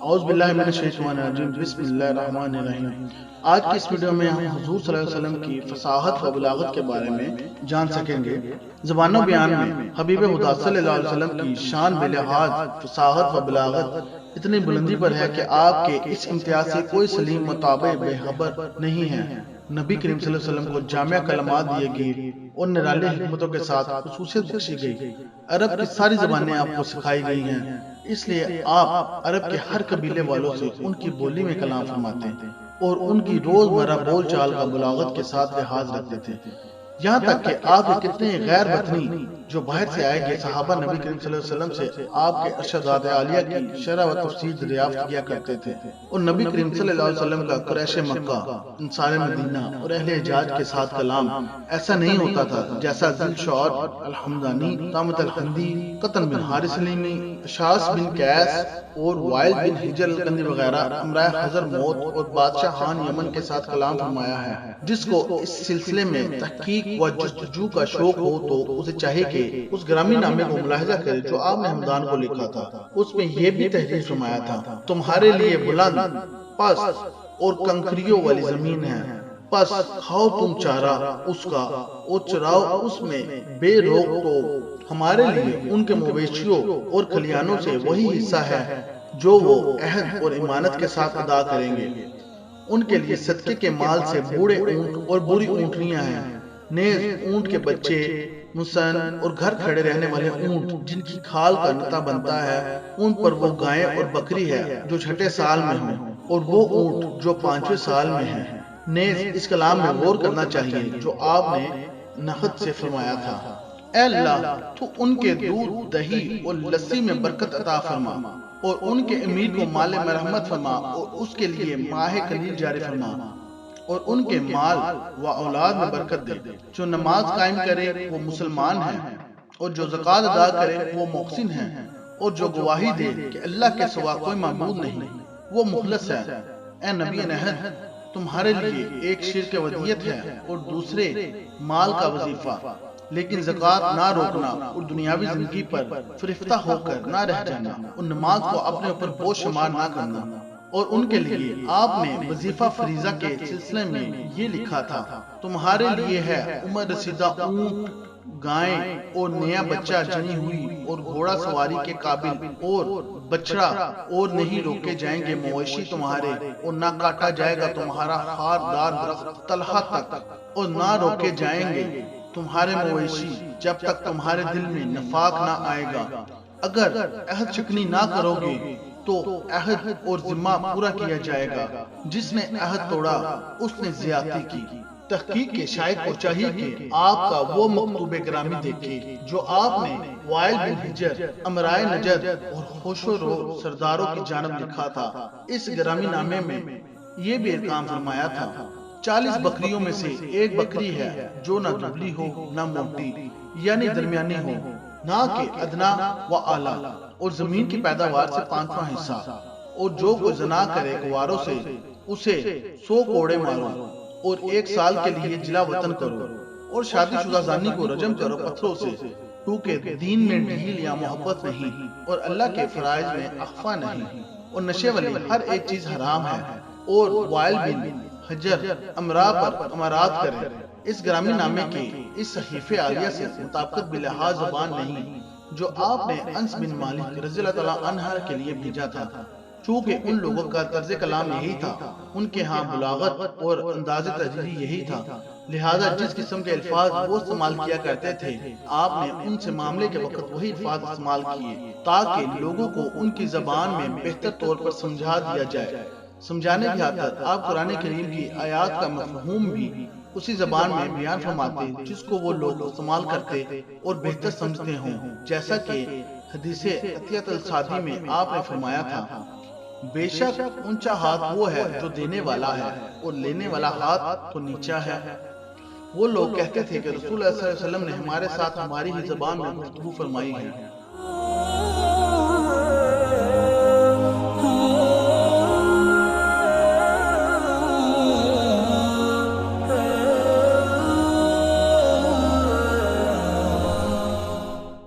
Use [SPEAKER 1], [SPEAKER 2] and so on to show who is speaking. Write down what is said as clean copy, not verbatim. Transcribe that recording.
[SPEAKER 1] اعوذ باللہ من الشیطان الرجیم، بسم اللہ الرحمن الرحیم۔ آج کی اس ویڈیو میں ہم حضور صلی اللہ علیہ وسلم کی فصاحت و بلاغت کے بارے میں جان سکیں گے۔ زبان و بیان میں حبیب خدا صلی اللہ علیہ وسلم کی شان بلحاظ فصاحت و بلاغت اتنی بلندی پر ہے کہ آپ کے اس امتیاز سے کوئی سلیم متابع بے خبر نہیں ہے۔ نبی کریم صلی اللہ علیہ وسلم کو جامع کلمات دیے گئے اور نرالی حکمتوں کے ساتھ خصوصیت بخشی گئی۔ عرب کی ساری زبانیں آپ کو سکھائی گئی ہیں، اس لیے آپ عرب کے ہر قبیلے والوں سے ان کی بولی میں کلام فرماتے ہیں اور ان کی روزمرہ بول چال کا بلاغت کے ساتھ لحاظ رکھتے تھے۔ یہاں تک کہ آپ کے کتنے غیر وطنی جو باہر سے آئے گئے صحابہ نبی کریم صلی اللہ علیہ وسلم سے آپ کے ارشادات عالیہ کی شرح و تفصیل دریافت کیا کرتے تھے، اور نبی کریم صلی اللہ علیہ وسلم کا قریش مکہ، انصار مدینہ اور اہل حجاز کے ساتھ کلام ایسا نہیں ہوتا تھا جیسا ذل شعر الحمدانی، طامت الحمدی، قطن بن حارث سلیمی، اشعث بن قیس اور وائل بن حجر القندی وغیرہ امرائے حضر موت اور بادشاہ خان یمن کے ساتھ کلام فرمایا ہے۔ جس کو اس سلسلے میں تحقیق و جستجو کا شوق ہو تو اسے چاہیے کہ اس گرامی نامے کو ملاحظہ کرے جو آپ نے ہمدان کو لکھا تھا۔ اس میں یہ بھی تحریر فرمایا تھا: تمہارے لیے بلند پست اور کنکریوں والی زمین ہے، پس کھاؤ تم چارہ اس کا اور چراؤ اس میں بے روک ٹوک۔ ہمارے لیے ان کے مویشیوں اور کھلیانوں سے وہی حصہ ہے جو وہ عہد اور امانت کے ساتھ ادا کریں گے۔ ان کے لیے صدقے کے مال سے بوڑھے اونٹ اور بری اونٹنیاں ہیں، نیز اونٹ کے بچے، مسن اور گھر کھڑے رہنے والے اونٹ جن کی کھال کا نتا بنتا ہے، ان پر وہ گائیں اور بکری ہے جو چھٹے سال میں ہوں، اور وہ اونٹ جو 5ویں سال میں ہیں۔ نیز اس کلام میں غور کرنا چاہیے جو آپ نے نحت سے فرمایا تھا: اے اللہ تو ان کے دودھ، دہی اور لسی میں برکت عطا فرما، اور ان کے امیر کو مال مرحمت فرما اور اس کے لیے ماہ قلیل جاری فرما، اور ان کے مال و اولاد میں برکت دے۔ جو نماز قائم کرے وہ مسلمان ہے، اور جو زکوٰۃ ادا کرے وہ محسن ہے، اور جو گواہی دے کہ اللہ کے سوا کوئی معبود نہیں وہ مخلص ہے۔ اے نبی نہد، تمہارے لیے ایک شرک ودیت ہے اور دوسرے مال کا وظیفہ، لیکن زکوٰۃ نہ روکنا اور دنیاوی زندگی پر فرفتہ ہو کر نہ رہ جانا، اور نماز کو اپنے اوپر بوجھ شمار نہ کرنا۔ اور ان کے لیے آپ نے وظیفہ فریضہ کے سلسلے میں یہ لکھا تھا: تمہارے لیے ہے عمر رسیدہ اونٹ، گائیں اور نیا بچہ جنی ہوئی اور گھوڑا سواری کے قابل اور بچڑا، اور نہیں روکے جائیں گے مویشی تمہارے، اور نہ کاٹا جائے گا تمہارا خاردار درخت طلحہ تک، اور نہ روکے جائیں گے تمہارے مویشی جب تک تمہارے دل میں نفاق نہ آئے گا۔ اگر عہد شکنی نہ کرو گے تو عہد اور ذمہ پورا کیا جائے گا۔ جس نے عہد توڑا اس نے زیادتی کی۔ تحقیق کے شاہد کو چاہیے کہ آپ کا وہ مکتوب گرامی دیکھے جو آپ نے وائل بن حجر، امرائے نجد اور خوش و رو سرداروں کی جانب لکھا تھا۔ اس گرامی نامے میں یہ بھی احکام فرمایا تھا: 40 بکریوں میں سے ایک بکری ہے جو نہ دبلی ہو نہ موٹی، یعنی درمیانی ہو، نہ کہ ادنا و اعلیٰ، اور زمین کی پیداوار سے 5واں حصہ، اور جو کوئی زنا کرے گواروں سے اسے 100 کوڑے مارو، اور 1 سال کے لیے جلا وطن کرو، اور شادی شدہ زانی کو رجم کرو پتھروں سے، کیونکہ دین میں ڈھیل یا محبت نہیں، اور اللہ کے فرائض میں اخفا نہیں، اور نشے والی ہر ایک چیز حرام ہے، اور وائل بن حجر امرا پر امارات کرے۔ اس گرامی نامے کے اس صحیفے عالیہ سے مطابقت بلحاظ زبان نہیں جو آپ نے انس بن مالک رضی اللہ تعالیٰ عنہ کے لیے بھیجا تھا، چونکہ ان لوگوں کا طرز کلام یہی تھا، ان کے ہاں بلاغت اور انداز تحریری یہی تھا، لہذا جس قسم کے الفاظ وہ استعمال کیا کرتے تھے آپ نے ان سے معاملے کے وقت وہی الفاظ استعمال کیے تاکہ لوگوں کو ان کی زبان میں بہتر طور پر سمجھا دیا جائے۔ سمجھانے کی خاطر آپ قرآن کریم کی آیات کا مفہوم بھی اسی زبان میں بیان فرماتے جس کو وہ لوگ استعمال کرتے اور بہتر سمجھتے ہوں، جیسا کہ حدیث عطیت السادی میں آپ نے فرمایا تھا: بے شک اونچا ہاتھ وہ ہے جو دینے والا ہے، اور لینے والا ہاتھ تو نیچا ہے۔ وہ لوگ کہتے تھے کہ رسول اللہ صلی اللہ علیہ وسلم نے ہمارے ساتھ ہماری ہی زبان میں گفتگو فرمائی ہے،